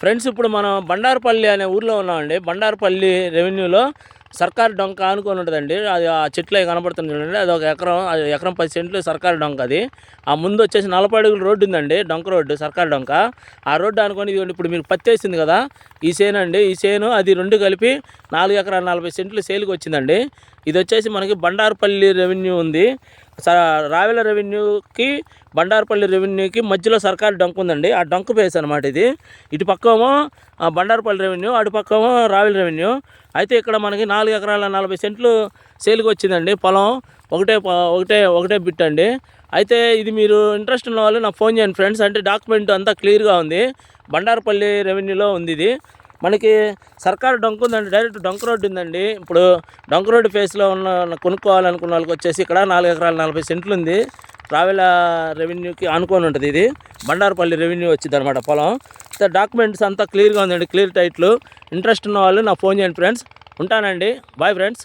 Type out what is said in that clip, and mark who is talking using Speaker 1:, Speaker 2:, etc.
Speaker 1: Friends ఇప్పుడు మనం బండారుపల్లి అనే ఊర్లో ఉన్నామండి. బండారుపల్లి రెవెన్యూలో సర్కారు డొంక ఆనుకొని ఉంటుందండి. అది ఆ చెట్లు కనబడుతుంది చూడండి, అది ఒక ఎకరం, అది ఎకరం 10 సెంట్లు సర్కారు డొంక. అది ఆ ముందు వచ్చేసి 40 అడుగుల రోడ్డు ఉందండి, డొంక రోడ్డు, సర్కారు డొంక. ఆ రోడ్డు అనుకొని ఇప్పుడు మీకు పత్తి వేసింది కదా, ఈ చేను అండి, ఈ చేను అది రెండు కలిపి 4 ఎకరాల 40 సెంట్లు సేల్కి వచ్చిందండి. ఇది వచ్చేసి మనకి బండారుపల్లి రెవెన్యూ ఉంది. రావెల రెవెన్యూకి బండారుపల్లి రెవెన్యూకి మధ్యలో సర్కారు డొంక ఉందండి. ఆ డొంక బేస్ అనమాట ఇది. ఇటు పక్కమో బండారుపల్లి రెవెన్యూ, అటు పక్కమో రావెల రెవెన్యూ. అయితే ఇక్కడ మనకి 4 ఎకరాల 40 సెంట్లు సేల్కి వచ్చిందండి పొలం. ఒకటే బిట్ అండి. అయితే ఇది మీరు ఇంట్రెస్ట్ ఉన్న వాళ్ళు నాకు ఫోన్ చేయండి ఫ్రెండ్స్. అంటే డాక్యుమెంట్ అంతా క్లియర్గా ఉంది, బండారుపల్లి రెవెన్యూలో ఉంది ఇది. మనకి సర్కారు డొంక ఉందండి, డైరెక్ట్ డొంక రోడ్డు ఉందండి. ఇప్పుడు డొంక రోడ్డు ఫేస్లో కొనుక్కోవాలనుకున్న వాళ్ళకి వచ్చేసి ఇక్కడ 4 ఎకరాల 40 సెంట్లు ఉంది. రావెల రెవెన్యూకి ఆనుకొని ఉంటుంది ఇది. బండారుపల్లి రెవెన్యూ వచ్చింది అనమాట పొలం. డాక్యుమెంట్స్ అంతా క్లియర్గా ఉందండి, క్లియర్ టైట్లు. ఇంట్రెస్ట్ ఉన్న వాళ్ళు నాకు ఫోన్ చేయండి ఫ్రెండ్స్. ఉంటానండి, బాయ్ ఫ్రెండ్స్.